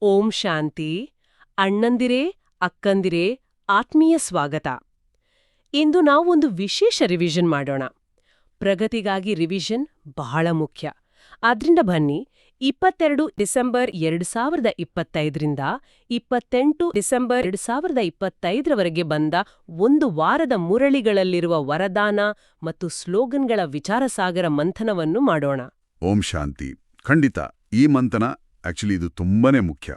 ಓಂ ಶಾಂತಿ. ಅಣ್ಣಂದಿರೇ, ಅಕ್ಕಂದಿರೇ, ಆತ್ಮೀಯ ಸ್ವಾಗತ. ಇಂದು ನಾವೊಂದು ವಿಶೇಷ ರಿವಿಷನ್ ಮಾಡೋಣ. ಪ್ರಗತಿಗಾಗಿ ರಿವಿಷನ್ ಬಹಳ ಮುಖ್ಯ. ಆದ್ರಿಂದ ಬನ್ನಿ, 22 ಡಿಸೆಂಬರ್ 2025ರಿಂದ 28 ಡಿಸೆಂಬರ್ 2025ರವರೆಗೆ ಬಂದ ಒಂದು ವಾರದ ಮುರಳಿಗಳಲ್ಲಿರುವ ವರದಾನ ಮತ್ತು ಸ್ಲೋಗನ್ಗಳ ವಿಚಾರಸಾಗರ ಮಂಥನವನ್ನು ಮಾಡೋಣ. ಓಂ ಶಾಂತಿ. ಖಂಡಿತ ಈ ಮಂಥನ ಆಕ್ಚುಲಿ ಇದು ತುಂಬಾನೇ ಮುಖ್ಯ.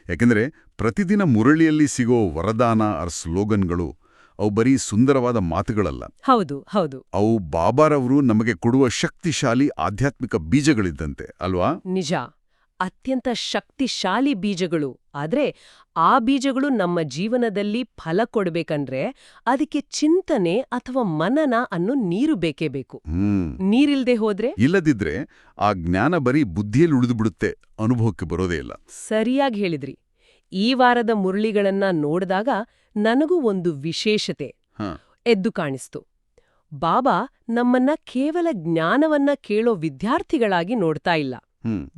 ಯಾಕೆಂದರೆ ಪ್ರತಿದಿನ ಮುರಳಿಯಲ್ಲಿ ಸಿಗೋ ವರದಾನ ಆರ್ ಸ್ಲೋಗನ್ಗಳು ಅವು ಬರೀ ಸುಂದರವಾದ ಮಾತುಗಳಲ್ಲ. ಹೌದು ಹೌದು, ಅವು ಬಾಬಾರವರು ನಮಗೆ ಕೊಡುವ ಶಕ್ತಿಶಾಲಿ ಆಧ್ಯಾತ್ಮಿಕ ಬೀಜಗಳಿದ್ದಂತೆ ಅಲ್ವಾ? ನಿಜ, ಅತ್ಯಂತ ಶಕ್ತಿಶಾಲಿ ಬೀಜಗಳು. ಆದ್ರೆ ಆ ಬೀಜಗಳು ನಮ್ಮ ಜೀವನದಲ್ಲಿ ಫಲ ಕೊಡ್ಬೇಕಂದ್ರೆ ಅದಕ್ಕೆ ಚಿಂತನೆ ಅಥವಾ ಮನನ ಅನ್ನೋ ನೀರು ಬೇಕೇ ಬೇಕು. ನೀರಿಲ್ದೆ ಹೋದ್ರೆ, ಇಲ್ಲದಿದ್ರೆ ಆ ಜ್ಞಾನ ಬರೀ ಬುದ್ಧಿಯಲ್ಲಿ ಉಳಿದುಬಿಡುತ್ತೆ, ಅನುಭವಕ್ಕೆ ಬರೋದೇ ಇಲ್ಲ. ಸರಿಯಾಗಿ ಹೇಳಿದ್ರಿ. ಈ ವಾರದ ಮುರಳಿಗಳನ್ನ ನೋಡಿದಾಗ ನನಗೂ ಒಂದು ವಿಶೇಷತೆ ಎದ್ದು ಕಾಣಿಸ್ತು. ಬಾಬಾ ನಮ್ಮನ್ನ ಕೇವಲ ಜ್ಞಾನವನ್ನ ಕೇಳೋ ವಿದ್ಯಾರ್ಥಿಗಳಾಗಿ ನೋಡ್ತಾ ಇಲ್ಲ,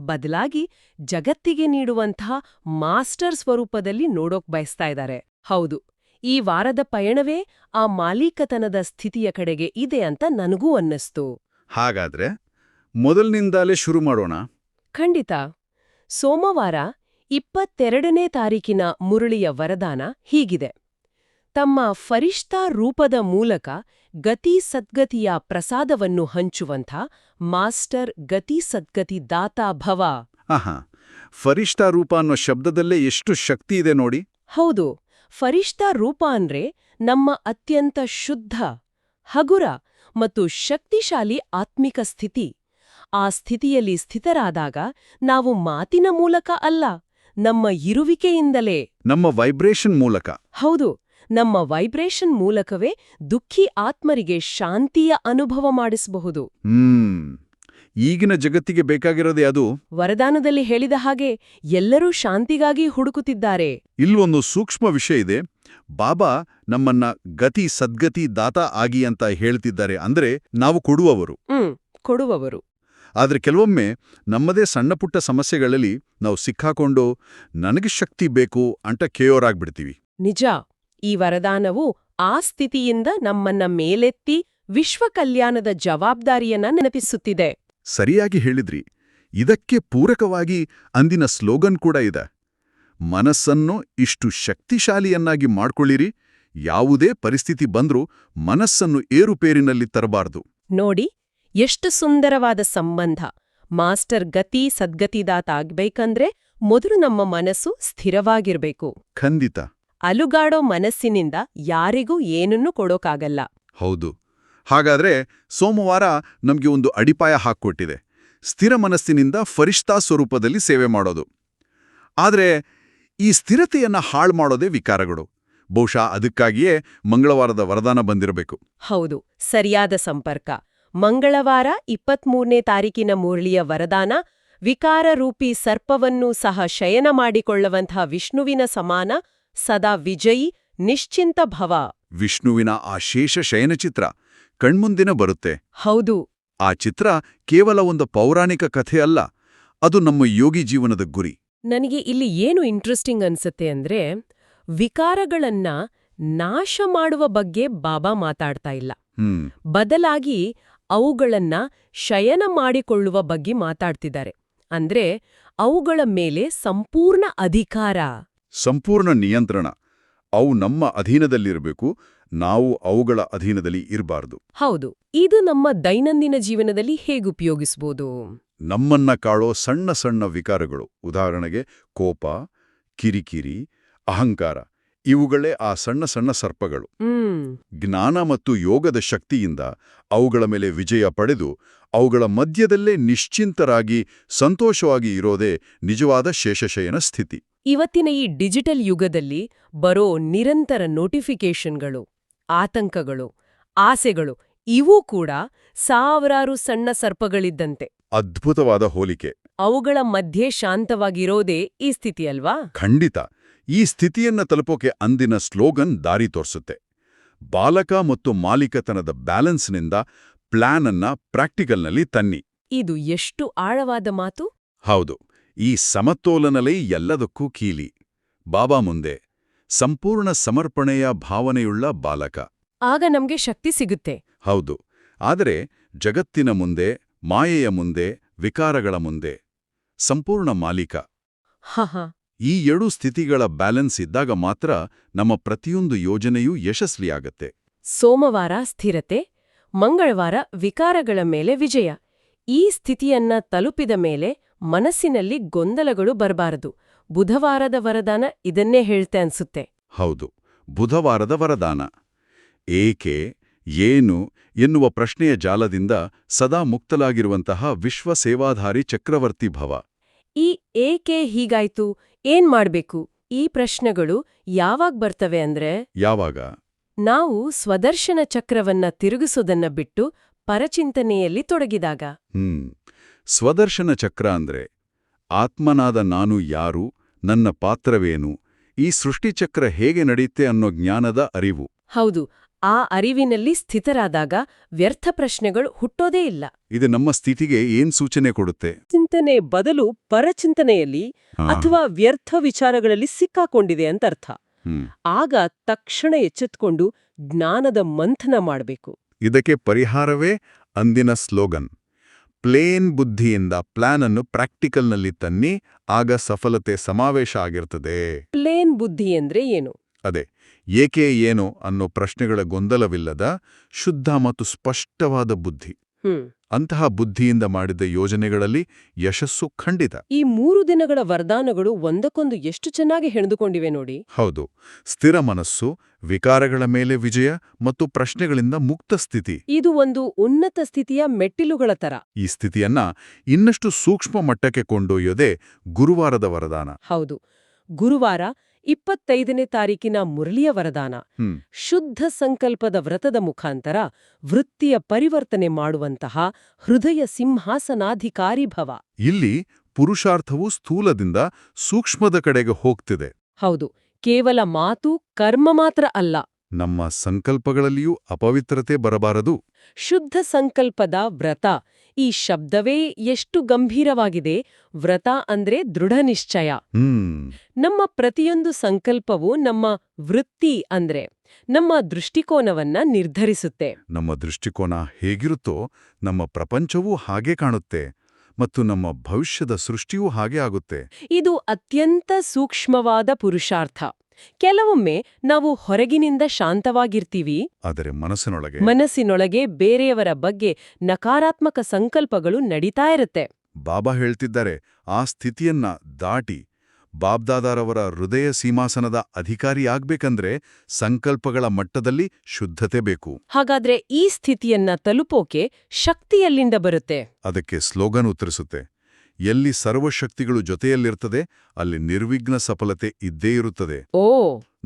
ಬದಲಾಗಿ ಜಗತ್ತಿಗೆ ನೀಡುವಂತಹ ಮಾಸ್ಟರ್ ಸ್ವರೂಪದಲ್ಲಿ ನೋಡೋಕ್ ಬಯಸ್ತಾ ಇದ್ದಾರೆ. ಹೌದು, ಈ ವಾರದ ಪಯಣವೇ ಆ ಮಾಲೀಕತನದ ಸ್ಥಿತಿಯ ಕಡೆಗೆ ಇದೆ ಅಂತ ನನಗೂ ಅನ್ನಿಸ್ತು. ಹಾಗಾದ್ರೆ ಮೊದಲಿನಿಂದಲೇ ಶುರು ಮಾಡೋಣ. ಖಂಡಿತ. ಸೋಮವಾರ 22ನೇ ತಾರೀಕಿನ ಮುರಳಿಯ ವರದಾನ ಹೀಗಿದೆ: ತಮ್ಮ ಫರಿಷ್ಠಾ ರೂಪದ ಮೂಲಕ ಗತಿ ಸದ್ಗತಿಯ ಪ್ರಸಾದವನ್ನು ಹಂಚುವಂಥ ಮಾಸ್ಟರ್ ಗತಿ ಸದ್ಗತಿ ದಾತಾ ಭವ. ಫರಿಷ್ಠಾ ರೂಪ ಅನ್ನೋ ಶಬ್ದದಲ್ಲೇ ಎಷ್ಟು ಶಕ್ತಿ ಇದೆ ನೋಡಿ. ಹೌದು, ಫರಿಷ್ಠಾ ರೂಪ ಅಂದ್ರೆ ನಮ್ಮ ಅತ್ಯಂತ ಶುದ್ಧ, ಹಗುರ ಮತ್ತು ಶಕ್ತಿಶಾಲಿ ಆತ್ಮಿಕ ಸ್ಥಿತಿ. ಆ ಸ್ಥಿತಿಯಲ್ಲಿ ಸ್ಥಿತರಾದಾಗ ನಾವು ಮಾತಿನ ಮೂಲಕ ಅಲ್ಲ, ನಮ್ಮ ಇರುವಿಕೆಯಿಂದಲೇ, ನಮ್ಮ ವೈಬ್ರೇಷನ್ ಮೂಲಕ. ಹೌದು, ನಮ್ಮ ವೈಬ್ರೇಷನ್ ಮೂಲಕವೇ ದುಃಖಿ ಆತ್ಮರಿಗೆ ಶಾಂತಿಯ ಅನುಭವ ಮಾಡಿಸಬಹುದು. ಈಗಿನ ಜಗತ್ತಿಗೆ ಬೇಕಾಗಿರೋದೇ ಅದು. ವರದಾನದಲ್ಲಿ ಹೇಳಿದ ಹಾಗೆ ಎಲ್ಲರೂ ಶಾಂತಿಗಾಗಿ ಹುಡುಕುತ್ತಿದ್ದಾರೆ. ಇಲ್ಲೊಂದು ಸೂಕ್ಷ್ಮ ವಿಷಯ ಇದೆ. ಬಾಬಾ ನಮ್ಮನ್ನ ಗತಿ ಸದ್ಗತಿ ದಾತಾ ಆಗಿ ಅಂತ ಹೇಳ್ತಿದ್ದಾರೆ. ಅಂದ್ರೆ ನಾವು ಕೊಡುವವರು. ಆದ್ರೆ ಕೆಲವೊಮ್ಮೆ ನಮ್ಮದೇ ಸಣ್ಣಪುಟ್ಟ ಸಮಸ್ಯೆಗಳಲ್ಲಿ ನಾವು ಸಿಕ್ಕಾಕೊಂಡು ನನಗೆ ಶಕ್ತಿ ಬೇಕು ಅಂತ ಕೇಯೋರಾಗ್ಬಿಡ್ತೀವಿ. ನಿಜ, ಈ ವರದಾನವು ಆ ಸ್ಥಿತಿಯಿಂದ ನಮ್ಮನ್ನ ಮೇಲೆತ್ತಿ ವಿಶ್ವ ಕಲ್ಯಾಣದ ಜವಾಬ್ದಾರಿಯನ್ನ ನೆನಪಿಸುತ್ತಿದೆ. ಸರಿಯಾಗಿ ಹೇಳಿದ್ರಿ. ಇದಕ್ಕೆ ಪೂರಕವಾಗಿ ಅಂದಿನ ಸ್ಲೋಗನ್ ಕೂಡ ಇದೆ: ಮನಸ್ಸನ್ನು ಇಷ್ಟು ಶಕ್ತಿಶಾಲಿಯನ್ನಾಗಿ ಮಾಡ್ಕೊಳ್ಳಿರಿ, ಯಾವುದೇ ಪರಿಸ್ಥಿತಿ ಬಂದ್ರೂ ಮನಸ್ಸನ್ನು ಏರುಪೇರಿನಲ್ಲಿ ತರಬಾರ್ದು. ನೋಡಿ, ಎಷ್ಟು ಸುಂದರವಾದ ಸಂಬಂಧ. ಮಾಸ್ಟರ್ ಗತಿ ಸದ್ಗತಿದಾತ ಆಗ್ಬೇಕಂದ್ರೆ ಮೊದಲು ನಮ್ಮ ಮನಸ್ಸು ಸ್ಥಿರವಾಗಿರ್ಬೇಕು. ಖಂಡಿತ. ಅಲುಗಾಡೋ ಮನಸ್ಸಿನಿಂದ ಯಾರಿಗೂ ಏನನ್ನೂ ಕೊಡೋಕಾಗಲ್ಲ. ಹೌದು. ಹಾಗಾದ್ರೆ ಸೋಮವಾರ ನಮ್ಗೆ ಒಂದು ಅಡಿಪಾಯ ಹಾಕ್ಕೊಟ್ಟಿದೆ: ಸ್ಥಿರ ಮನಸ್ಸಿನಿಂದ ಫರಿಷ್ಠಾ ಸ್ವರೂಪದಲ್ಲಿ ಸೇವೆ ಮಾಡೋದು. ಆದ್ರೆ ಈ ಸ್ಥಿರತೆಯನ್ನ ಹಾಳು ಮಾಡೋದೇ ವಿಕಾರಗಳು. ಬಹುಶಃ ಅದಕ್ಕಾಗಿಯೇ ಮಂಗಳವಾರದ ವರದಾನ ಬಂದಿರಬೇಕು. ಹೌದು, ಸರಿಯಾದ ಸಂಪರ್ಕ. ಮಂಗಳವಾರ 23ನೇ ತಾರೀಕಿನ ಮುರಳಿಯ ವರದಾನ ವಿಕಾರರೂಪಿ ಸರ್ಪವನ್ನೂ ಸಹ ಶಯನ ಮಾಡಿಕೊಳ್ಳುವಂತಹ ವಿಷ್ಣುವಿನ ಸಮಾನ, ಸದಾ ವಿಜಯಿ, ನಿಶ್ಚಿಂತ ಭವ. ವಿಷ್ಣುವಿನ ಆ ಶೇಷ ಶಯನಚಿತ್ರ ಕಣ್ಮುಂದಿನ ಬರುತ್ತೆ. ಹೌದು. ಆ ಚಿತ್ರ ಕೇವಲ ಒಂದು ಪೌರಾಣಿಕ ಕಥೆ ಅಲ್ಲ, ಅದು ನಮ್ಮ ಯೋಗಿ ಜೀವನದ ಗುರಿ. ನನಗೆ ಇಲ್ಲಿ ಏನು ಇಂಟ್ರೆಸ್ಟಿಂಗ್ ಅನ್ಸತ್ತೆ ಅಂದ್ರೆ, ವಿಕಾರಗಳನ್ನ ನಾಶ ಮಾಡುವ ಬಗ್ಗೆ ಬಾಬಾ ಮಾತಾಡ್ತಾ ಇಲ್ಲ, ಬದಲಾಗಿ ಅವುಗಳನ್ನ ಶಯನ ಮಾಡಿಕೊಳ್ಳುವ ಬಗ್ಗೆ ಮಾತಾಡ್ತಿದ್ದಾರೆ. ಅಂದ್ರೆ ಅವುಗಳ ಮೇಲೆ ಸಂಪೂರ್ಣ ಅಧಿಕಾರ, ಸಂಪೂರ್ಣ ನಿಯಂತ್ರಣ. ಅವು ನಮ್ಮ ಅಧೀನದಲ್ಲಿರಬೇಕು, ನಾವು ಅವುಗಳ ಅಧೀನದಲ್ಲಿ ಇರಬಾರ್ದು. ಹೌದು. ಇದು ನಮ್ಮ ದೈನಂದಿನ ಜೀವನದಲ್ಲಿ ಹೇಗೆ ಉಪಯೋಗಿಸಬಹುದು? ನಮ್ಮನ್ನ ಕಾಳೋ ಸಣ್ಣ ಸಣ್ಣ ವಿಕಾರಗಳು, ಉದಾಹರಣೆಗೆ ಕೋಪ, ಕಿರಿಕಿರಿ, ಅಹಂಕಾರ, ಇವುಗಳೇ ಆ ಸಣ್ಣ ಸಣ್ಣ ಸರ್ಪಗಳು. ಜ್ಞಾನ ಮತ್ತು ಯೋಗದ ಶಕ್ತಿಯಿಂದ ಅವುಗಳ ಮೇಲೆ ವಿಜಯ ಪಡೆದು ಅವುಗಳ ಮಧ್ಯದಲ್ಲೇ ನಿಶ್ಚಿಂತರಾಗಿ ಸಂತೋಷವಾಗಿ ಇರೋದೇ ನಿಜವಾದ ಶೇಷಶಯನ ಸ್ಥಿತಿ. ಇವತ್ತಿನ ಈ ಡಿಜಿಟಲ್ ಯುಗದಲ್ಲಿ ಬರೋ ನಿರಂತರ ನೋಟಿಫಿಕೇಷನ್ಗಳು, ಆತಂಕಗಳು, ಆಸೆಗಳು ಇವೂ ಕೂಡ ಸಾವಿರಾರು ಸಣ್ಣ ಸರ್ಪಗಳಿದ್ದಂತೆ. ಅದ್ಭುತವಾದ ಹೋಲಿಕೆ. ಅವುಗಳ ಮಧ್ಯೆ ಶಾಂತವಾಗಿರೋದೇ ಈ ಸ್ಥಿತಿಯಲ್ವಾ? ಖಂಡಿತ. ಈ ಸ್ಥಿತಿಯನ್ನ ತಲುಪೋಕೆ ಅಂದಿನ ಸ್ಲೋಗನ್ ದಾರಿ ತೋರಿಸುತ್ತೆ. ಬಾಲಕ ಮತ್ತು ಮಾಲೀಕತನದ ಬ್ಯಾಲೆನ್ಸ್ನಿಂದ ಪ್ಲಾನ್ ಅನ್ನ ಪ್ರಾಕ್ಟಿಕಲ್ನಲ್ಲಿ ತನ್ನಿ. ಇದು ಎಷ್ಟು ಆಳವಾದ ಮಾತು! ಹೌದು. ಈ ಸಮತೋಲನಲೇ ಎಲ್ಲದಕ್ಕೂ ಕೀಲಿ. ಬಾಬಾ ಮುಂದೆ ಸಂಪೂರ್ಣ ಸಮರ್ಪಣೆಯ ಭಾವನೆಯುಳ್ಳ ಬಾಲಕ. ಆಗ ನಮ್ಗೆ ಶಕ್ತಿ ಸಿಗುತ್ತೆ. ಹೌದು. ಆದರೆ ಜಗತ್ತಿನ ಮುಂದೆ, ಮಾಯೆಯ ಮುಂದೆ, ವಿಕಾರಗಳ ಮುಂದೆ ಸಂಪೂರ್ಣ ಮಾಲೀಕ. ಹ ಈ 2 ಸ್ಥಿತಿಗಳ ಬ್ಯಾಲೆನ್ಸ್ ಇದ್ದಾಗ ಮಾತ್ರ ನಮ್ಮ ಪ್ರತಿಯೊಂದು ಯೋಜನೆಯೂ ಯಶಸ್ವಿಯಾಗತ್ತೆ. ಸೋಮವಾರ ಸ್ಥಿರತೆ, ಮಂಗಳವಾರ ವಿಕಾರಗಳ ಮೇಲೆ ವಿಜಯ. ಈ ಸ್ಥಿತಿಯನ್ನ ತಲುಪಿದ ಮೇಲೆ ಮನಸ್ಸಿನಲ್ಲಿ ಗೊಂದಲಗಳು ಬರಬಾರದು. ಬುಧವಾರದ ವರದಾನ ಇದನ್ನೇ ಹೇಳ್ತೆ ಅನ್ಸುತ್ತೆ. ಹೌದು, ಬುಧವಾರದ ವರದಾನ. ಏಕೆ, ಏನು ಎನ್ನುವ ಪ್ರಶ್ನೆಯ ಜಾಲದಿಂದ ಸದಾ ಮುಕ್ತಲಾಗಿರುವಂತಹ ವಿಶ್ವ ಸೇವಾಧಾರಿ ಚಕ್ರವರ್ತಿ ಭವ. ಈ ಏಕೆ ಹೀಗಾಯ್ತು, ಏನ್ ಮಾಡ್ಬೇಕು, ಈ ಪ್ರಶ್ನೆಗಳು ಯಾವಾಗ್ ಬರ್ತವೆ ಅಂದ್ರೆ, ಯಾವಾಗ ನಾವು ಸ್ವದರ್ಶನ ಚಕ್ರವನ್ನ ತಿರುಗಿಸೋದನ್ನ ಬಿಟ್ಟು ಪರಚಿಂತನೆಯಲ್ಲಿ ತೊಡಗಿದಾಗ. ಸ್ವದರ್ಶನ ಚಕ್ರ ಅಂದ್ರೆ ಆತ್ಮನಾದ ನಾನು ಯಾರು, ನನ್ನ ಪಾತ್ರವೇನು, ಈ ಸೃಷ್ಟಿಚಕ್ರ ಹೇಗೆ ನಡೆಯುತ್ತೆ ಅನ್ನೋ ಜ್ಞಾನದ ಅರಿವು. ಹೌದು, ಆ ಅರಿವಿನಲ್ಲಿ ಸ್ಥಿತರಾದಾಗ ವ್ಯರ್ಥ ಪ್ರಶ್ನೆಗಳು ಹುಟ್ಟೋದೇ ಇಲ್ಲ. ಇದು ನಮ್ಮ ಸ್ಥಿತಿಗೆ ಏನ್ ಸೂಚನೆ ಕೊಡುತ್ತೆ? ಚಿಂತನೆ ಬದಲು ಪರಚಿಂತನೆಯಲ್ಲಿ ಅಥವಾ ವ್ಯರ್ಥ ವಿಚಾರಗಳಲ್ಲಿ ಸಿಕ್ಕಾಕೊಂಡಿದೆ ಅಂತ ಅರ್ಥ. ಆಗ ತಕ್ಷಣ ಎಚ್ಚೆತ್ಕೊಂಡು ಜ್ಞಾನದ ಮಂಥನ ಮಾಡಬೇಕು. ಇದಕ್ಕೆ ಪರಿಹಾರವೇ ಅಂದಿನ ಸ್ಲೋಗನ್. ಪ್ಲೇನ್ ಬುದ್ಧಿಯಿಂದ ಪ್ಲಾನ್ ಅನ್ನು ಪ್ರಾಕ್ಟಿಕಲ್ನಲ್ಲಿ ತನ್ನಿ, ಆಗ ಸಫಲತೆ ಸಮಾವೇಶ ಆಗಿರ್ತದೆ. ಪ್ಲೇನ್ ಬುದ್ಧಿ ಅಂದ್ರೆ ಏನು? ಅದೇ, ಏಕೆ ಏನು ಅನ್ನೋ ಪ್ರಶ್ನೆಗಳ ಗೊಂದಲವಿಲ್ಲದ ಶುದ್ಧ ಮತ್ತು ಸ್ಪಷ್ಟವಾದ ಬುದ್ಧಿ. ಅಂತಹ ಬುದ್ಧಿಯಿಂದ ಮಾಡಿದ ಯೋಜನೆಗಳಲ್ಲಿ ಯಶಸ್ಸು ಖಂಡಿತ. ಈ 3 ದಿನಗಳ ವರದಾನಗಳು ಒಂದಕ್ಕೊಂದು ಎಷ್ಟು ಚೆನ್ನಾಗಿ ಹೆಣೆದುಕೊಂಡಿವೆ ನೋಡಿ. ಹೌದು, ಸ್ಥಿರ ಮನಸ್ಸು, ವಿಕಾರಗಳ ಮೇಲೆ ವಿಜಯ ಮತ್ತು ಪ್ರಶ್ನೆಗಳಿಂದ ಮುಕ್ತ ಸ್ಥಿತಿ. ಇದು ಒಂದು ಉನ್ನತ ಸ್ಥಿತಿಯ ಮೆಟ್ಟಿಲುಗಳ ತರ. ಈ ಸ್ಥಿತಿಯನ್ನ ಇನ್ನಷ್ಟು ಸೂಕ್ಷ್ಮ ಮಟ್ಟಕ್ಕೆ ಕೊಂಡೊಯ್ಯೋದೇ ಗುರುವಾರದ ವರದಾನ. ಹೌದು, ಗುರುವಾರ 25ನೇ ತಾರೀಕಿನ ಮುರಳಿಯ ವರದಾನ. ಶುದ್ಧ ಸಂಕಲ್ಪದ ವ್ರತದ ಮುಖಾಂತರ ವೃತ್ತಿಯ ಪರಿವರ್ತನೆ ಮಾಡುವಂತಹ ಹೃದಯ ಸಿಂಹಾಸನಾಧಿಕಾರಿ ಭವ. ಇಲ್ಲಿ ಪುರುಷಾರ್ಥವು ಸ್ಥೂಲದಿಂದ ಸೂಕ್ಷ್ಮದ ಕಡೆಗೆ ಹೋಗ್ತಿದೆ. ಹೌದು, ಕೇವಲ ಮಾತು, ಕರ್ಮ ಮಾತ್ರ ಅಲ್ಲ. ನಮ್ಮ ಸಂಕಲ್ಪಗಳಲ್ಲಿಯೂ ಅಪವಿತ್ರತೆ ಬರಬಾರದು. ಶುದ್ಧ ಸಂಕಲ್ಪದ ವ್ರತ, ಈ ಶಬ್ದವೇ ಎಷ್ಟು ಗಂಭೀರವಾಗಿದೆ. ವ್ರತ ಅಂದ್ರೆ ದೃಢ ನಿಶ್ಚಯ. ನಮ್ಮ ಪ್ರತಿಯೊಂದು ಸಂಕಲ್ಪವು ನಮ್ಮ ವೃತ್ತಿ ಅಂದ್ರೆ ನಮ್ಮ ದೃಷ್ಟಿಕೋನವನ್ನ ನಿರ್ಧರಿಸುತ್ತೆ. ನಮ್ಮ ದೃಷ್ಟಿಕೋನ ಹೇಗಿರುತ್ತೋ ನಮ್ಮ ಪ್ರಪಂಚವೂ ಹಾಗೆ ಕಾಣುತ್ತೆ ಮತ್ತು ನಮ್ಮ ಭವಿಷ್ಯದ ಸೃಷ್ಟಿಯೂ ಹಾಗೆ ಆಗುತ್ತೆ. ಇದು ಅತ್ಯಂತ ಸೂಕ್ಷ್ಮವಾದ ಪುರುಷಾರ್ಥ. ಕೆಲವೊಮ್ಮೆ ನಾವು ಹೊರಗಿನಿಂದ ಶಾಂತವಾಗಿರ್ತೀವಿ, ಆದರೆ ಮನಸ್ಸಿನೊಳಗೆ ಬೇರೆಯವರ ಬಗ್ಗೆ ನಕಾರಾತ್ಮಕ ಸಂಕಲ್ಪಗಳು ನಡೀತಾ ಇರುತ್ತೆ. ಬಾಬಾ ಹೇಳ್ತಿದ್ದಾರೆ, ಆ ಸ್ಥಿತಿಯನ್ನ ದಾಟಿ ಬಾಬ್ದಾದಾರವರ ಹೃದಯ ಸೀಮಾಸನದ ಅಧಿಕಾರಿಯಾಗ್ಬೇಕಂದ್ರೆ ಸಂಕಲ್ಪಗಳ ಮಟ್ಟದಲ್ಲಿ ಶುದ್ಧತೆ ಬೇಕು. ಹಾಗಾದ್ರೆ ಈ ಸ್ಥಿತಿಯನ್ನ ತಲುಪೋಕೆ ಶಕ್ತಿಯಲ್ಲಿಂದ ಬರುತ್ತೆ? ಅದಕ್ಕೆ ಸ್ಲೋಗನ್ ಉತ್ತರಿಸುತ್ತೆ. ಎಲ್ಲಿ ಸರ್ವಶಕ್ತಿಗಳು ಜೊತೆಯಲ್ಲಿರ್ತದೆ ಅಲ್ಲಿ ನಿರ್ವಿಘ್ನ ಸಫಲತೆ ಇದ್ದೇ ಇರುತ್ತದೆ.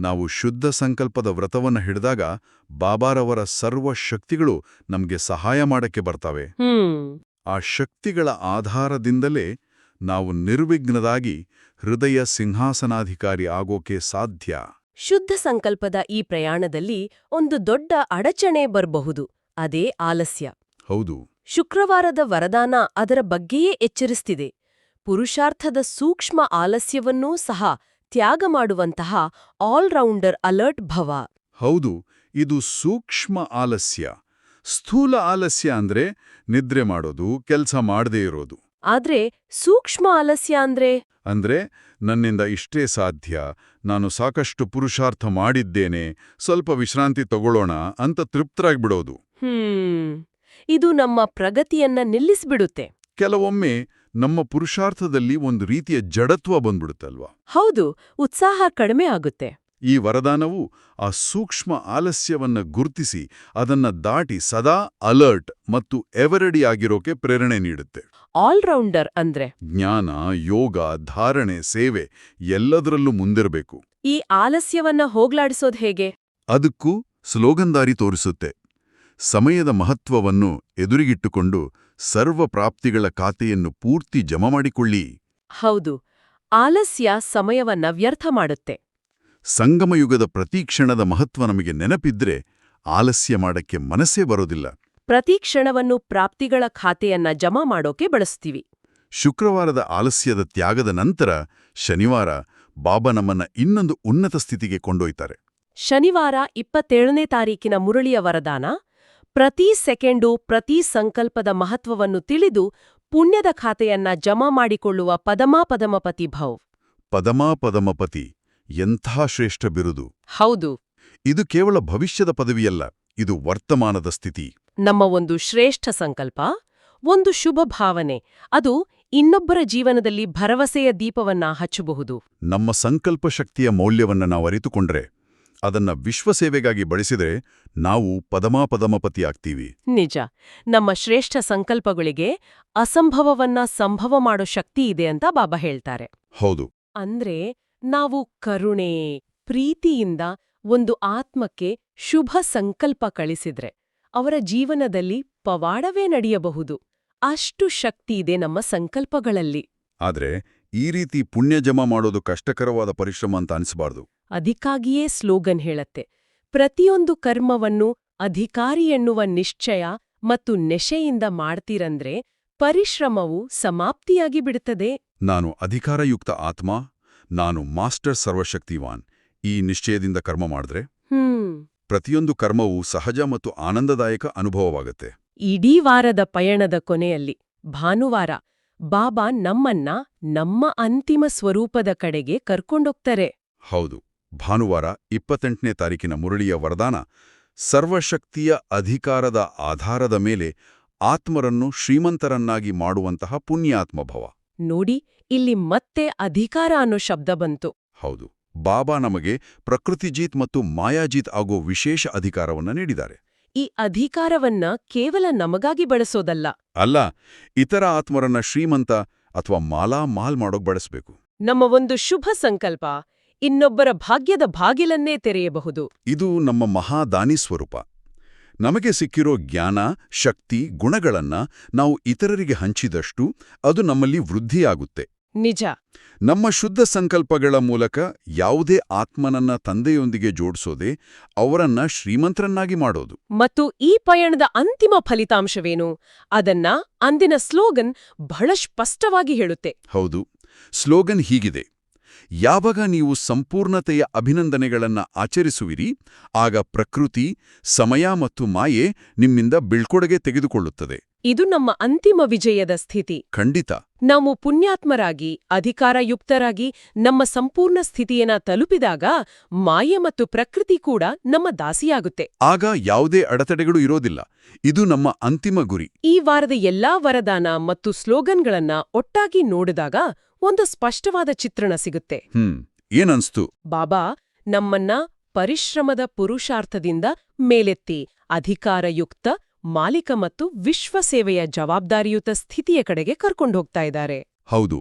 ನಾವು ಶುದ್ಧ ಸಂಕಲ್ಪದ ವ್ರತವನ್ನ ಹಿಡಿದಾಗ ಬಾಬಾರವರ ಸರ್ವಶಕ್ತಿಗಳು ನಮ್ಗೆ ಸಹಾಯ ಮಾಡಕ್ಕೆ ಬರ್ತವೆ. ಆ ಶಕ್ತಿಗಳ ಆಧಾರದಿಂದಲೇ ನಾವು ನಿರ್ವಿಘ್ನದಾಗಿ ಹೃದಯ ಸಿಂಹಾಸನಾಧಿಕಾರಿ ಆಗೋಕೆ ಸಾಧ್ಯ. ಶುದ್ಧ ಸಂಕಲ್ಪದ ಈ ಪ್ರಯಾಣದಲ್ಲಿ ಒಂದು ದೊಡ್ಡ ಅಡಚಣೆ ಬರಬಹುದು, ಅದೇ ಆಲಸ್ಯ. ಹೌದು, ಶುಕ್ರವಾರದ ವರದಾನ ಅದರ ಬಗ್ಗೆಯೇ ಎಚ್ಚರಿಸ್ತಿದೆ. ಪುರುಷಾರ್ಥದ ಸೂಕ್ಷ್ಮ ಆಲಸ್ಯವನ್ನೂ ಸಹ ತ್ಯಾಗ ಮಾಡುವಂತಹ ಆಲ್ರೌಂಡರ್ ಅಲರ್ಟ್ ಭವ. ಹೌದು, ಇದು ಸೂಕ್ಷ್ಮ ಆಲಸ್ಯ. ಸ್ಥೂಲ ಆಲಸ್ಯ ಅಂದ್ರೆ ನಿದ್ರೆ ಮಾಡೋದು, ಕೆಲಸ ಮಾಡದೇ ಇರೋದು. ಆದ್ರೆ ಸೂಕ್ಷ್ಮ ಆಲಸ್ಯ ಅಂದ್ರೆ ನನ್ನಿಂದ ಇಷ್ಟೇ ಸಾಧ್ಯ, ನಾನು ಸಾಕಷ್ಟು ಪುರುಷಾರ್ಥ ಮಾಡಿದ್ದೇನೆ, ಸ್ವಲ್ಪ ವಿಶ್ರಾಂತಿ ತಗೊಳ್ಳೋಣ ಅಂತ ತೃಪ್ತರಾಗ್ಬಿಡೋದು. ಇದು ನಮ್ಮ ಪ್ರಗತಿಯನ್ನ ನಿಲ್ಲಿಸ್ಬಿಡುತ್ತೆ. ಕೆಲವೊಮ್ಮೆ ನಮ್ಮ ಪುರುಷಾರ್ಥದಲ್ಲಿ ಒಂದು ರೀತಿಯ ಜಡತ್ವ ಬಂದ್ಬಿಡುತ್ತಲ್ವಾ? ಹೌದು, ಉತ್ಸಾಹ ಕಡಿಮೆ ಆಗುತ್ತೆ. ಈ ವರದಾನವು ಆ ಸೂಕ್ಷ್ಮ ಆಲಸ್ಯವನ್ನ ಗುರ್ತಿಸಿ ಅದನ್ನ ದಾಟಿ ಸದಾ ಅಲರ್ಟ್ ಮತ್ತು ಎವರೆಡಿ ಆಗಿರೋಕೆ ಪ್ರೇರಣೆ ನೀಡುತ್ತೆ. ಆಲ್ರೌಂಡರ್ ಅಂದ್ರೆ ಜ್ಞಾನ, ಯೋಗ, ಧಾರಣೆ, ಸೇವೆ ಎಲ್ಲದರಲ್ಲೂ ಮುಂದಿರಬೇಕು. ಈ ಆಲಸ್ಯವನ್ನ ಹೋಗ್ಲಾಡಿಸೋದು ಹೇಗೆ? ಅದಕ್ಕೂ ಸ್ಲೋಗನ್ದಾರಿ ತೋರಿಸುತ್ತೆ. ಸಮಯದ ಮಹತ್ವವನ್ನು ಎದುರಿಗಿಟ್ಟುಕೊಂಡು ಸರ್ವ ಪ್ರಾಪ್ತಿಗಳ ಖಾತೆಯನ್ನು ಪೂರ್ತಿ ಜಮ ಮಾಡಿಕೊಳ್ಳಿ. ಹೌದು, ಆಲಸ್ಯ ಸಮಯವನ್ನ ವ್ಯರ್ಥ ಮಾಡುತ್ತೆ. ಸಂಗಮಯುಗದ ಪ್ರತಿಕ್ಷಣದ ಮಹತ್ವ ನಮಗೆ ನೆನಪಿದ್ರೆ ಆಲಸ್ಯ ಮಾಡಕ್ಕೆ ಮನಸ್ಸೇ ಬರೋದಿಲ್ಲ. ಪ್ರತಿಕ್ಷಣವನ್ನು ಪ್ರಾಪ್ತಿಗಳ ಖಾತೆಯನ್ನ ಜಮಾ ಮಾಡೋಕೆ ಬಳಸ್ತೀವಿ. ಶುಕ್ರವಾರದ ಆಲಸ್ಯದ ತ್ಯಾಗದ ನಂತರ ಶನಿವಾರ ಬಾಬಾ ನಮ್ಮನ್ನ ಇನ್ನೊಂದು ಉನ್ನತ ಸ್ಥಿತಿಗೆ ಕೊಂಡೊಯ್ತಾರೆ. ಶನಿವಾರ 27ನೇ ತಾರೀಕಿನ ಮುರಳಿಯ ವರದಾನ ಪ್ರತಿ ಸೆಕೆಂಡು ಪ್ರತಿ ಸಂಕಲ್ಪದ ಮಹತ್ವವನ್ನು ತಿಳಿದು ಪುಣ್ಯದ ಖಾತೆಯನ್ನ ಜಮಾ ಮಾಡಿಕೊಳ್ಳುವ ಪದಮಾಪದಮಪತಿ ಭವ್. ಪದಮಾಪದಮಪತಿ ಎಂಥ ಶ್ರೇಷ್ಠ ಬಿರುದು. ಹೌದು, ಇದು ಕೇವಲ ಭವಿಷ್ಯದ ಪದವಿಯಲ್ಲ, ಇದು ವರ್ತಮಾನದ ಸ್ಥಿತಿ. ನಮ್ಮ ಒಂದು ಶ್ರೇಷ್ಠ ಸಂಕಲ್ಪ, ಒಂದು ಶುಭ ಭಾವನೆ, ಅದು ಇನ್ನೊಬ್ಬರ ಜೀವನದಲ್ಲಿ ಭರವಸೆಯ ದೀಪವನ್ನ ಹಚ್ಚಬಹುದು. ನಮ್ಮ ಸಂಕಲ್ಪ ಶಕ್ತಿಯ ಮೌಲ್ಯವನ್ನ ನಾವು ಅರಿತುಕೊಂಡ್ರೆ, ಅದನ್ನ ವಿಶ್ವಸೇವೆಗಾಗಿ ಬಳಸಿದರೆ ನಾವು ಪದಮಾಪದಮಪತಿ ಆಗ್ತೀವಿ. ನಿಜ, ನಮ್ಮ ಶ್ರೇಷ್ಠ ಸಂಕಲ್ಪಗಳಿಗೆ ಅಸಂಭವವನ್ನ ಸಂಭವ ಮಾಡೋ ಶಕ್ತಿ ಇದೆ ಅಂತ ಬಾಬಾ ಹೇಳ್ತಾರೆ. ಹೌದು. ಅಂದ್ರೆ ನಾವು ಕರುಣೆ, ಪ್ರೀತಿಯಿಂದ ಒಂದು ಆತ್ಮಕ್ಕೆ ಶುಭ ಸಂಕಲ್ಪ ಕಳಿಸಿದ್ರೆ ಅವರ ಜೀವನದಲ್ಲಿ ಪವಾಡವೇ ನಡೆಯಬಹುದು. ಅಷ್ಟು ಶಕ್ತಿ ಇದೆ ನಮ್ಮ ಸಂಕಲ್ಪಗಳಲ್ಲಿ. ಆದ್ರೆ ಈ ರೀತಿ ಪುಣ್ಯ ಜಮಾ ಮಾಡೋದು ಕಷ್ಟಕರವಾದ ಪರಿಶ್ರಮ ಅಂತ ಅನಿಸಬಾರ್ದು. ಅದಕ್ಕಾಗಿಯೇ ಸ್ಲೋಗನ್ ಹೇಳತ್ತೆ, ಪ್ರತಿಯೊಂದು ಕರ್ಮವನ್ನು ಅಧಿಕಾರಿ ಎನ್ನುವ ನಿಶ್ಚಯ ಮತ್ತು ನೆಶೆಯಿಂದ ಮಾಡ್ತೀರಂದ್ರೆ ಪರಿಶ್ರಮವು ಸಮಾಪ್ತಿಯಾಗಿ ಬಿಡುತ್ತದೆ. ನಾನು ಅಧಿಕಾರಯುಕ್ತ ಆತ್ಮ, ನಾನು ಮಾಸ್ಟರ್ ಸರ್ವಶಕ್ತಿವಾನ್, ಈ ನಿಶ್ಚಯದಿಂದ ಕರ್ಮ ಮಾಡಿದ್ರೆ ಪ್ರತಿಯೊಂದು ಕರ್ಮವೂ ಸಹಜ ಮತ್ತು ಆನಂದದಾಯಕ ಅನುಭವವಾಗತ್ತೆ. ಇಡೀ ವಾರದ ಪಯಣದ ಕೊನೆಯಲ್ಲಿ ಭಾನುವಾರ ಬಾಬಾ ನಮ್ಮನ್ನ ನಮ್ಮ ಅಂತಿಮ ಸ್ವರೂಪದ ಕಡೆಗೆ ಕರ್ಕೊಂಡೋಗ್ತಾರೆ. ಹೌದು, ಭಾನುವಾರ 28ನೇ ತಾರೀಕಿನ ಮುರಳಿಯ ವರದಾನ ಸರ್ವಶಕ್ತಿಯ ಅಧಿಕಾರದ ಆಧಾರದ ಮೇಲೆ ಆತ್ಮರನ್ನು ಶ್ರೀಮಂತರನ್ನಾಗಿ ಮಾಡುವಂತಹ ಪುಣ್ಯಾತ್ಮಭವ. ನೋಡಿ, ಇಲ್ಲಿ ಮತ್ತೆ ಅಧಿಕಾರ ಅನ್ನೋ ಶಬ್ದ ಬಂತು. ಹೌದು, ಬಾಬಾ ನಮಗೆ ಪ್ರಕೃತಿಜೀತ್ ಮತ್ತು ಮಾಯಾಜೀತ್ ಆಗೋ ವಿಶೇಷ ಅಧಿಕಾರವನ್ನ ನೀಡಿದ್ದಾರೆ. ಈ ಅಧಿಕಾರವನ್ನ ಕೇವಲ ನಮಗಾಗಿ ಬಳಸೋದಲ್ಲ, ಅಲ್ಲ, ಇತರ ಆತ್ಮರನ್ನ ಶ್ರೀಮಂತ ಅಥವಾ ಮಾಲ್ ಮಾಡೋಕ್ ಬಳಸಬೇಕು. ನಮ್ಮ ಒಂದು ಶುಭ ಸಂಕಲ್ಪ ಇನ್ನೊಬ್ಬರ ಭಾಗ್ಯದ ಬಾಗಿಲನ್ನೇ ತೆರೆಯಬಹುದು. ಇದು ನಮ್ಮ ಮಹಾದಾನಿ ಸ್ವರೂಪ. ನಮಗೆ ಸಿಕ್ಕಿರೋ ಜ್ಞಾನ, ಶಕ್ತಿ, ಗುಣಗಳನ್ನ ನಾವು ಇತರರಿಗೆ ಹಂಚಿದಷ್ಟು ಅದು ನಮ್ಮಲ್ಲಿ ವೃದ್ಧಿಯಾಗುತ್ತೆ. ನಿಜ. ನಮ್ಮ ಶುದ್ಧ ಸಂಕಲ್ಪಗಳ ಮೂಲಕ ಯಾವುದೇ ಆತ್ಮನನ್ನ ತಂದೆಯೊಂದಿಗೆ ಜೋಡಿಸೋದೆ ಅವರನ್ನ ಶ್ರೀಮಂತರನ್ನಾಗಿ ಮಾಡೋದು. ಮತ್ತು ಈ ಪಯಣದ ಅಂತಿಮ ಫಲಿತಾಂಶವೇನು ಅದನ್ನ ಅಂದಿನ ಸ್ಲೋಗನ್ ಬಹಳ ಸ್ಪಷ್ಟವಾಗಿ ಹೇಳುತ್ತೆ. ಹೌದು, ಸ್ಲೋಗನ್ ಹೀಗಿದೆ: ಯಾವಾಗ ನೀವು ಸಂಪೂರ್ಣತೆಯ ಅಭಿನಂದನೆಗಳನ್ನ ಆಚರಿಸುವಿರಿ, ಆಗ ಪ್ರಕೃತಿ, ಸಮಯ ಮತ್ತು ಮಾಯೆ ನಿಮ್ಮಿಂದ ಬೀಳ್ಕೊಡುಗೆ ತೆಗೆದುಕೊಳ್ಳುತ್ತದೆ. ಇದು ನಮ್ಮ ಅಂತಿಮ ವಿಜಯದ ಸ್ಥಿತಿ. ಖಂಡಿತ. ನಾವು ಪುಣ್ಯಾತ್ಮರಾಗಿ, ಅಧಿಕಾರಯುಕ್ತರಾಗಿ ನಮ್ಮ ಸಂಪೂರ್ಣ ಸ್ಥಿತಿಯನ್ನ ತಲುಪಿದಾಗ ಮಾಯೆ ಮತ್ತು ಪ್ರಕೃತಿ ಕೂಡ ನಮ್ಮ ದಾಸಿಯಾಗುತ್ತೆ. ಆಗ ಯಾವುದೇ ಅಡೆತಡೆಗಳು ಇರೋದಿಲ್ಲ. ಇದು ನಮ್ಮ ಅಂತಿಮ ಗುರಿ. ಈ ವಾರದ ಎಲ್ಲಾ ವರದಾನ ಮತ್ತು ಸ್ಲೋಗನ್ಗಳನ್ನ ಒಟ್ಟಾಗಿ ನೋಡಿದಾಗ ಒಂದು ಸ್ಪಷ್ಟವಾದ ಚಿತ್ರಣ ಸಿಗುತ್ತೆ. ಏನನ್ಸ್ತು? ಬಾಬಾ ನಮ್ಮನ್ನ ಪರಿಶ್ರಮದ ಪುರುಷಾರ್ಥದಿಂದ ಮೇಲೆತ್ತಿ ಅಧಿಕಾರಯುಕ್ತ, ಮಾಲಿಕ ಮತ್ತು ವಿಶ್ವಸೇವೆಯ ಜವಾಬ್ದಾರಿಯುತ ಸ್ಥಿತಿಯ ಕಡೆಗೆ ಕರ್ಕೊಂಡೋಗ್ತಾ ಇದ್ದಾರೆ. ಹೌದು,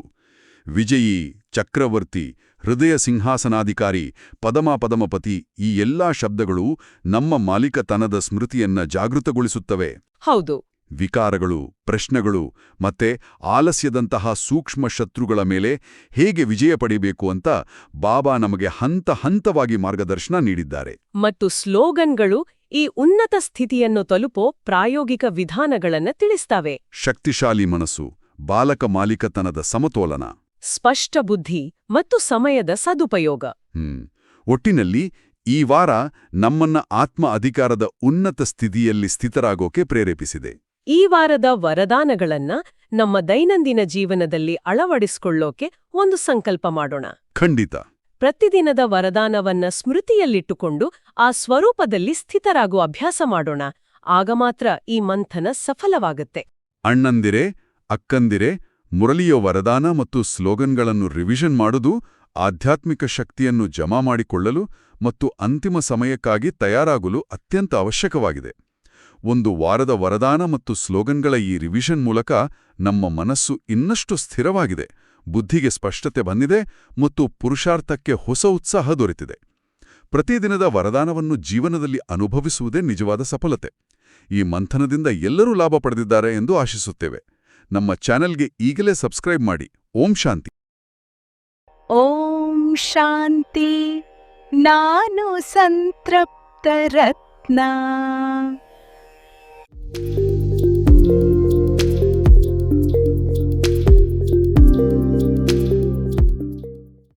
ವಿಜಯಿ, ಚಕ್ರವರ್ತಿ, ಹೃದಯ ಸಿಂಹಾಸನಾಧಿಕಾರಿ, ಪದಮಾಪದಮಪತಿ ಈ ಎಲ್ಲಾ ಶಬ್ದಗಳು ನಮ್ಮ ಮಾಲೀಕತನದ ಸ್ಮೃತಿಯನ್ನ ಜಾಗೃತಗೊಳಿಸುತ್ತವೆ. ಹೌದು. ವಿಕಾರಗಳು, ಪ್ರಶ್ನೆಗಳು ಮತ್ತೆ ಆಲಸ್ಯದಂತಹ ಸೂಕ್ಷ್ಮ ಶತ್ರುಗಳ ಮೇಲೆ ಹೇಗೆ ವಿಜಯ ಪಡೆಯಬೇಕು ಅಂತ ಬಾಬಾ ನಮಗೆ ಹಂತ ಹಂತವಾಗಿ ಮಾರ್ಗದರ್ಶನ ನೀಡಿದ್ದಾರೆ. ಮತ್ತು ಸ್ಲೋಗನ್ಗಳು ಈ ಉನ್ನತ ಸ್ಥಿತಿಯನ್ನು ತಲುಪೋ ಪ್ರಾಯೋಗಿಕ ವಿಧಾನಗಳನ್ನ ತಿಳಿಸ್ತವೆ. ಶಕ್ತಿಶಾಲಿ ಮನಸ್ಸು, ಬಾಲಕ ಮಾಲೀಕತನದ ಸಮತೋಲನ, ಸ್ಪಷ್ಟ ಬುದ್ಧಿ ಮತ್ತು ಸಮಯದ ಸದುಪಯೋಗ. ಒಟ್ಟಿನಲ್ಲಿ ಈ ವಾರ ನಮ್ಮನ್ನ ಆತ್ಮ ಅಧಿಕಾರದ ಉನ್ನತ ಸ್ಥಿತಿಯಲ್ಲಿ ಸ್ಥಿತರಾಗೋಕೆ ಪ್ರೇರೇಪಿಸಿದೆ. ಈ ವಾರದ ವರದಾನಗಳನ್ನ ನಮ್ಮ ದೈನಂದಿನ ಜೀವನದಲ್ಲಿ ಅಳವಡಿಸಿಕೊಳ್ಳೋಕೆ ಒಂದು ಸಂಕಲ್ಪ ಮಾಡೋಣ. ಖಂಡಿತ. ಪ್ರತಿದಿನದ ವರದಾನವನ್ನ ಸ್ಮೃತಿಯಲ್ಲಿಟ್ಟುಕೊಂಡು ಆ ಸ್ವರೂಪದಲ್ಲಿ ಸ್ಥಿತರಾಗುವ ಅಭ್ಯಾಸ ಮಾಡೋಣ. ಆಗ ಮಾತ್ರ ಈ ಮಂಥನ ಸಫಲವಾಗುತ್ತೆ. ಅಣ್ಣಂದಿರೆ, ಅಕ್ಕಂದಿರೆ, ಮುರಳಿಯ ವರದಾನ ಮತ್ತು ಸ್ಲೋಗನ್ಗಳನ್ನು ರಿವಿಷನ್ ಮಾಡುವುದು ಆಧ್ಯಾತ್ಮಿಕ ಶಕ್ತಿಯನ್ನು ಜಮಾ ಮಾಡಿಕೊಳ್ಳಲು ಮತ್ತು ಅಂತಿಮ ಸಮಯಕ್ಕಾಗಿ ತಯಾರಾಗಲು ಅತ್ಯಂತ ಅವಶ್ಯಕವಾಗಿದೆ. ಒಂದು ವಾರದ ವರದಾನ ಮತ್ತು ಸ್ಲೋಗನ್ಗಳ ಈ ರಿವಿಷನ್ ಮೂಲಕ ನಮ್ಮ ಮನಸ್ಸು ಇನ್ನಷ್ಟು ಸ್ಥಿರವಾಗಿದೆ, ಬುದ್ಧಿಗೆ ಸ್ಪಷ್ಟತೆ ಬಂದಿದೆ ಮತ್ತು ಪುರುಷಾರ್ಥಕ್ಕೆ ಹೊಸ ಉತ್ಸಾಹ ದೊರೆತಿದೆ. ಪ್ರತಿದಿನದ ವರದಾನವನ್ನು ಜೀವನದಲ್ಲಿ ಅನುಭವಿಸುವುದೇ ನಿಜವಾದ ಸಫಲತೆ. ಈ ಮಂಥನದಿಂದ ಎಲ್ಲರೂ ಲಾಭ ಪಡೆದಿದ್ದಾರೆ ಎಂದು ಆಶಿಸುತ್ತೇವೆ. ನಮ್ಮ ಚಾನೆಲ್ಗೆ ಈಗಲೇ ಸಬ್ಸ್ಕ್ರೈಬ್ ಮಾಡಿ. ಓಂ ಶಾಂತಿ. ಓಂ ಶಾಂತಿ. ನಾನು ಸಂತೃಪ್ತ ರತ್ನ.